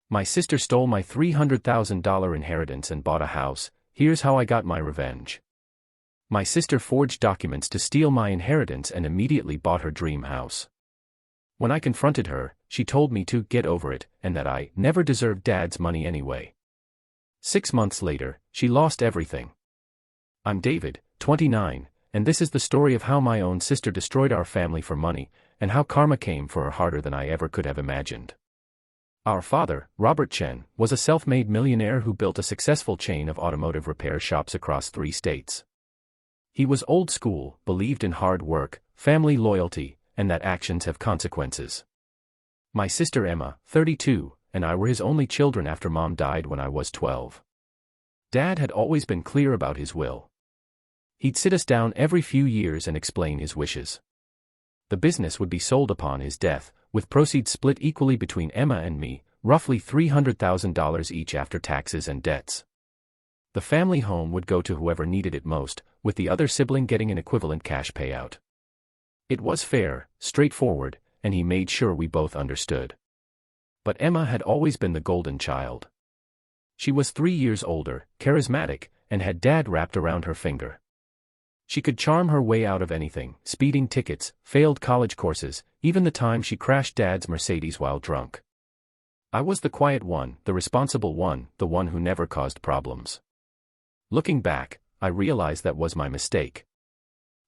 My sister stole my $300,000 inheritance and bought a house. Here's how I got my revenge. My sister forged documents to steal my inheritance and immediately bought her dream house. When I confronted her, she told me to get over it and that I never deserved Dad's money anyway. 6 months later, she lost everything. I'm David, 29, and this is the story of how my own sister destroyed our family for money, and how karma came for her harder than I ever could have imagined. Our father, Robert Chen, was a self-made millionaire who built a successful chain of automotive repair shops across 3 states. He was old school, believed in hard work, family loyalty, and that actions have consequences. My sister Emma, 32, and I were his only children after Mom died when I was 12. Dad had always been clear about his will. He'd sit us down every few years and explain his wishes. The business would be sold upon his death, with proceeds split equally between Emma and me, roughly $300,000 each after taxes and debts. The family home would go to whoever needed it most, with the other sibling getting an equivalent cash payout. It was fair, straightforward, and he made sure we both understood. But Emma had always been the golden child. She was 3 years older, charismatic, and had Dad wrapped around her finger. She could charm her way out of anything: speeding tickets, failed college courses, even the time she crashed Dad's Mercedes while drunk. I was the quiet one, the responsible one, the one who never caused problems. Looking back, I realized that was my mistake.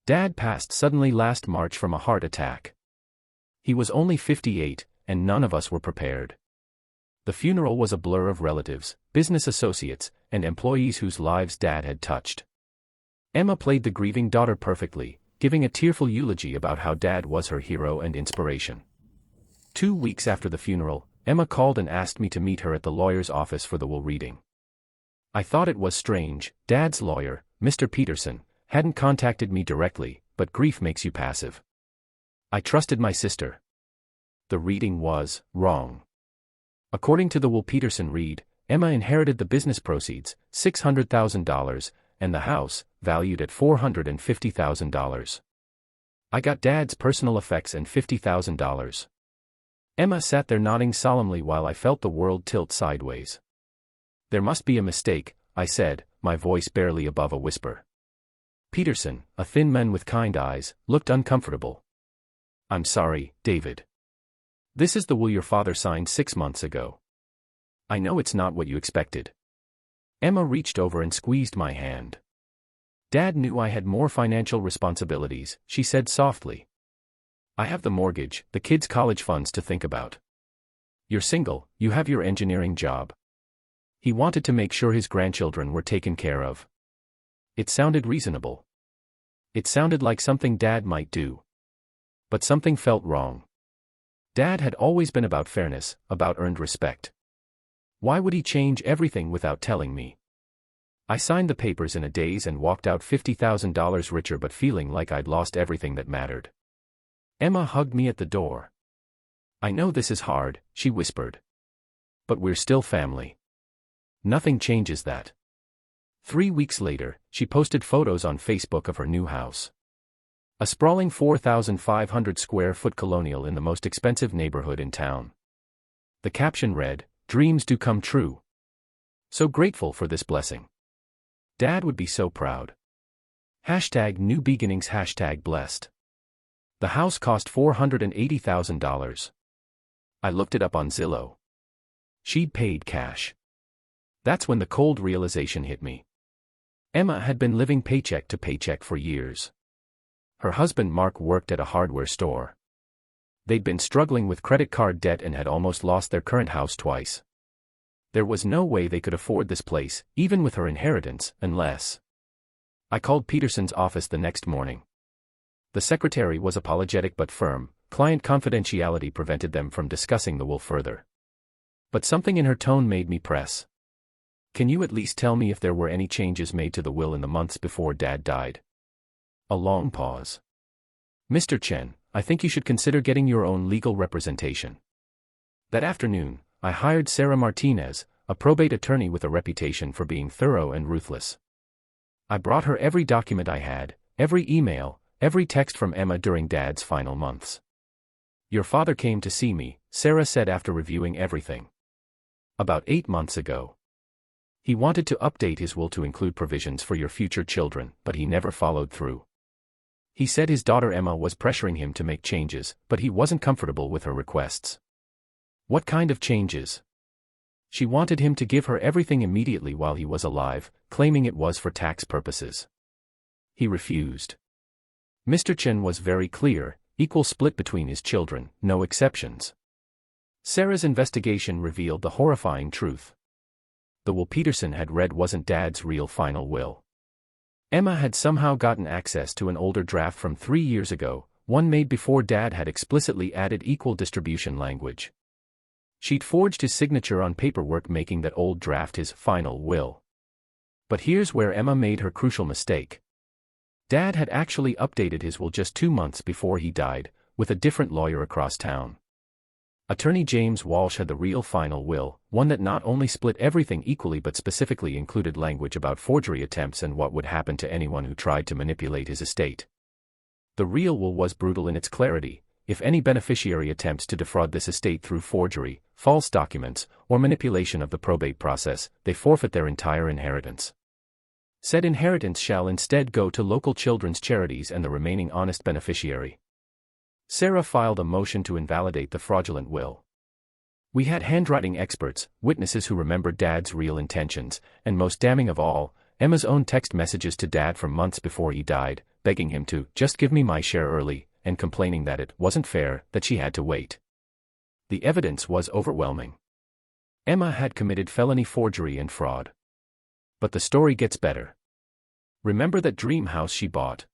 Dad passed suddenly last March from a heart attack. He was only 58, and none of us were prepared. The funeral was a blur of relatives, business associates, and employees whose lives Dad had touched. Emma played the grieving daughter perfectly, giving a tearful eulogy about how Dad was her hero and inspiration. 2 weeks after the funeral, Emma called and asked me to meet her at the lawyer's office for the will reading. I thought it was strange. Dad's lawyer, Mr. Peterson, hadn't contacted me directly, but grief makes you passive. I trusted my sister. The reading was wrong. According to the will Peterson read, Emma inherited the business proceeds, $600,000, and the house, valued at $450,000. I got Dad's personal effects and $50,000. Emma sat there nodding solemnly while I felt the world tilt sideways. There must be a mistake, I said, my voice barely above a whisper. Peterson, a thin man with kind eyes, looked uncomfortable. I'm sorry, David. This is the will your father signed 6 months ago. I know it's not what you expected. Emma reached over and squeezed my hand. Dad knew I had more financial responsibilities, she said softly. I have the mortgage, the kids' college funds to think about. You're single, you have your engineering job. He wanted to make sure his grandchildren were taken care of. It sounded reasonable. It sounded like something Dad might do. But something felt wrong. Dad had always been about fairness, about earned respect. Why would he change everything without telling me? I signed the papers in a daze and walked out $50,000 richer but feeling like I'd lost everything that mattered. Emma hugged me at the door. I know this is hard, she whispered. But we're still family. Nothing changes that. 3 weeks later, she posted photos on Facebook of her new house. A sprawling 4,500 square foot colonial in the most expensive neighborhood in town. The caption read, "Dreams do come true. So grateful for this blessing. Dad would be so proud. #new beginnings #blessed. The house cost $480,000. I looked it up on Zillow. She'd paid cash. That's when the cold realization hit me. Emma had been living paycheck to paycheck for years. Her husband Mark worked at a hardware store. They'd been struggling with credit card debt and had almost lost their current house twice. There was no way they could afford this place, even with her inheritance, unless... I called Peterson's office the next morning. The secretary was apologetic but firm. Client confidentiality prevented them from discussing the will further. But something in her tone made me press. Can you at least tell me if there were any changes made to the will in the months before Dad died? A long pause. Mr. Chen, I think you should consider getting your own legal representation. That afternoon, I hired Sarah Martinez, a probate attorney with a reputation for being thorough and ruthless. I brought her every document I had, every email, every text from Emma during Dad's final months. Your father came to see me, Sarah said after reviewing everything. About 8 months ago. He wanted to update his will to include provisions for your future children, but he never followed through. He said his daughter Emma was pressuring him to make changes, but he wasn't comfortable with her requests. What kind of changes? She wanted him to give her everything immediately while he was alive, claiming it was for tax purposes. He refused. Mr. Chen was very clear, equal split between his children, no exceptions. Sarah's investigation revealed the horrifying truth. The will Peterson had read wasn't Dad's real final will. Emma had somehow gotten access to an older draft from 3 years ago, one made before Dad had explicitly added equal distribution language. She'd forged his signature on paperwork, making that old draft his final will. But here's where Emma made her crucial mistake. Dad had actually updated his will just 2 months before he died, with a different lawyer across town. Attorney James Walsh had the real final will, one that not only split everything equally but specifically included language about forgery attempts and what would happen to anyone who tried to manipulate his estate. The real will was brutal in its clarity. If any beneficiary attempts to defraud this estate through forgery, false documents, or manipulation of the probate process, they forfeit their entire inheritance. Said inheritance shall instead go to local children's charities and the remaining honest beneficiary. Sarah filed a motion to invalidate the fraudulent will. We had handwriting experts, witnesses who remembered Dad's real intentions, and most damning of all, Emma's own text messages to Dad from months before he died, begging him to just give me my share early, and complaining that it wasn't fair that she had to wait. The evidence was overwhelming. Emma had committed felony forgery and fraud. But the story gets better. Remember that dream house she bought?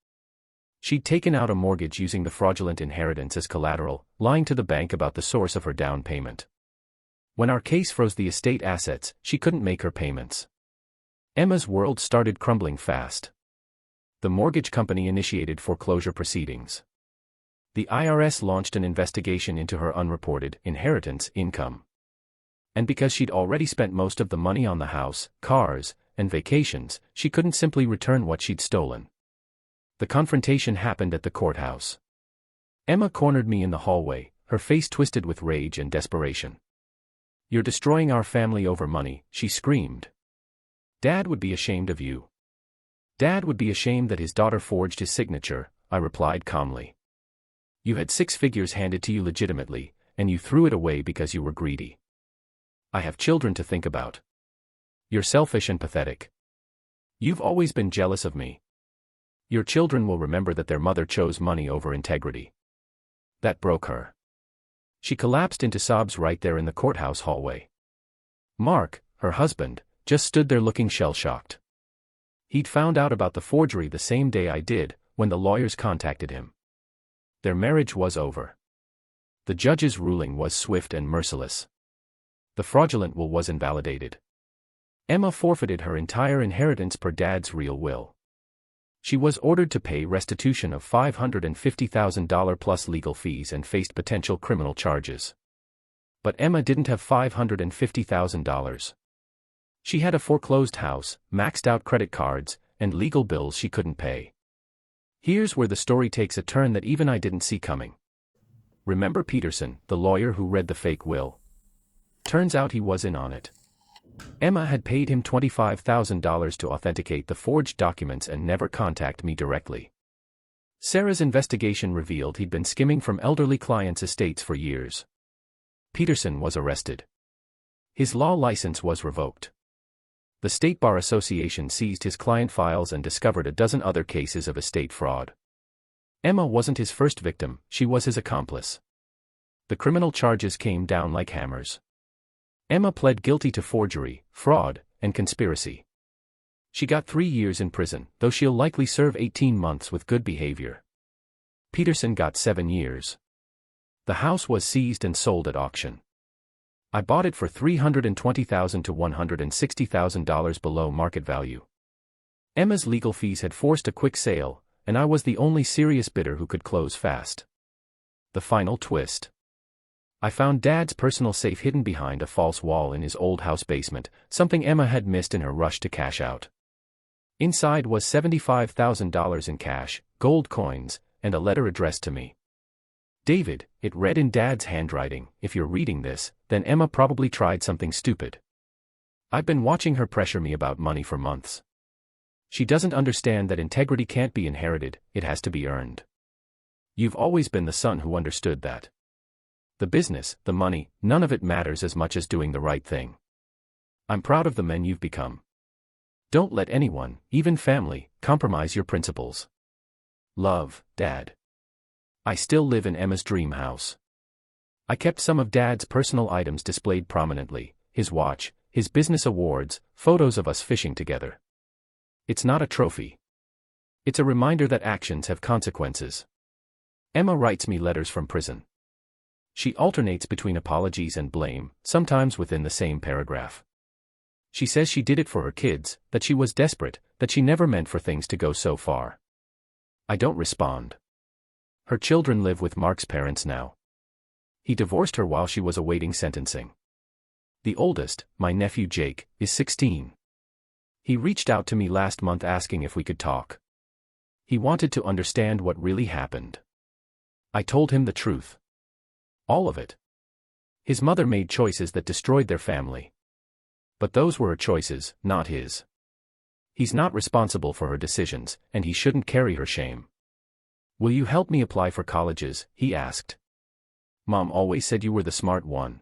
She'd taken out a mortgage using the fraudulent inheritance as collateral, lying to the bank about the source of her down payment. When our case froze the estate assets, she couldn't make her payments. Emma's world started crumbling fast. The mortgage company initiated foreclosure proceedings. The IRS launched an investigation into her unreported inheritance income. And because she'd already spent most of the money on the house, cars, and vacations, she couldn't simply return what she'd stolen. The confrontation happened at the courthouse. Emma cornered me in the hallway, her face twisted with rage and desperation. "You're destroying our family over money," she screamed. "Dad would be ashamed of you." "Dad would be ashamed that his daughter forged his signature," I replied calmly. "You had 6 figures handed to you legitimately, and you threw it away because you were greedy. I have children to think about. You're selfish and pathetic. You've always been jealous of me. Your children will remember that their mother chose money over integrity." That broke her. She collapsed into sobs right there in the courthouse hallway. Mark, her husband, just stood there looking shell-shocked. He'd found out about the forgery the same day I did, when the lawyers contacted him. Their marriage was over. The judge's ruling was swift and merciless. The fraudulent will was invalidated. Emma forfeited her entire inheritance per Dad's real will. She was ordered to pay restitution of $550,000 plus legal fees and faced potential criminal charges. But Emma didn't have $550,000. She had a foreclosed house, maxed out credit cards, and legal bills she couldn't pay. Here's where the story takes a turn that even I didn't see coming. Remember Peterson, the lawyer who read the fake will? Turns out he was in on it. Emma had paid him $25,000 to authenticate the forged documents and never contact me directly. Sarah's investigation revealed he'd been skimming from elderly clients' estates for years. Peterson was arrested. His law license was revoked. The State Bar Association seized his client files and discovered a dozen other cases of estate fraud. Emma wasn't his first victim, she was his accomplice. The criminal charges came down like hammers. Emma pled guilty to forgery, fraud, and conspiracy. She got 3 years in prison, though she'll likely serve 18 months with good behavior. Peterson got 7 years. The house was seized and sold at auction. I bought it for $320,000 to $160,000 below market value. Emma's legal fees had forced a quick sale, and I was the only serious bidder who could close fast. The final twist. I found Dad's personal safe hidden behind a false wall in his old house basement, something Emma had missed in her rush to cash out. Inside was $75,000 in cash, gold coins, and a letter addressed to me. David, It read in Dad's handwriting, "If you're reading this, then Emma probably tried something stupid. I've been watching her pressure me about money for months. She doesn't understand that integrity can't be inherited, it has to be earned. You've always been the son who understood that. The business, the money, none of it matters as much as doing the right thing. I'm proud of the men you've become. Don't let anyone, even family, compromise your principles. Love, Dad." I still live in Emma's dream house. I kept some of Dad's personal items displayed prominently: his watch, his business awards, photos of us fishing together. It's not a trophy. It's a reminder that actions have consequences. Emma writes me letters from prison. She alternates between apologies and blame, sometimes within the same paragraph. She says she did it for her kids, that she was desperate, that she never meant for things to go so far. I don't respond. Her children live with Mark's parents now. He divorced her while she was awaiting sentencing. The oldest, my nephew Jake, is 16. He reached out to me last month asking if we could talk. He wanted to understand what really happened. I told him the truth. All of it. His mother made choices that destroyed their family. But those were her choices, not his. He's not responsible for her decisions, and he shouldn't carry her shame. "Will you help me apply for colleges?" he asked. "Mom always said you were the smart one."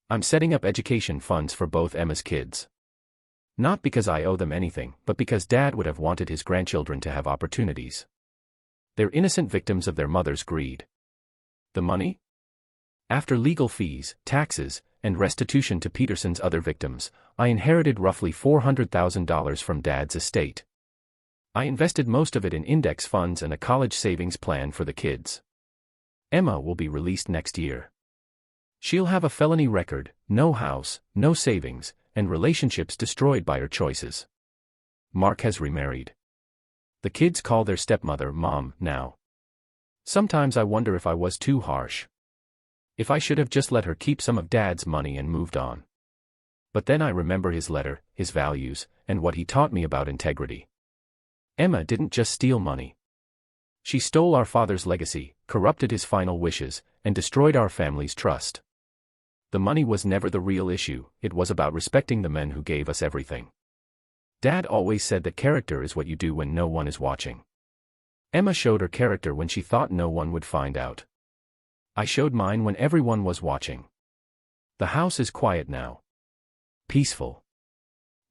I'm setting up education funds for both Emma's kids. Not because I owe them anything, but because Dad would have wanted his grandchildren to have opportunities. They're innocent victims of their mother's greed. The money? After legal fees, taxes, and restitution to Peterson's other victims, I inherited roughly $400,000 from Dad's estate. I invested most of it in index funds and a college savings plan for the kids. Emma will be released next year. She'll have a felony record, no house, no savings, and relationships destroyed by her choices. Mark has remarried. The kids call their stepmother Mom now. Sometimes I wonder if I was too harsh. If I should have just let her keep some of Dad's money and moved on. But then I remember his letter, his values, and what he taught me about integrity. Emma didn't just steal money. She stole our father's legacy, corrupted his final wishes, and destroyed our family's trust. The money was never the real issue, it was about respecting the men who gave us everything. Dad always said that character is what you do when no one is watching. Emma showed her character when she thought no one would find out. I showed mine when everyone was watching. The house is quiet now. Peaceful.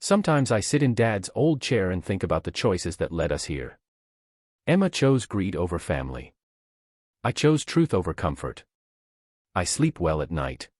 Sometimes I sit in Dad's old chair and think about the choices that led us here. Emma chose greed over family. I chose truth over comfort. I sleep well at night.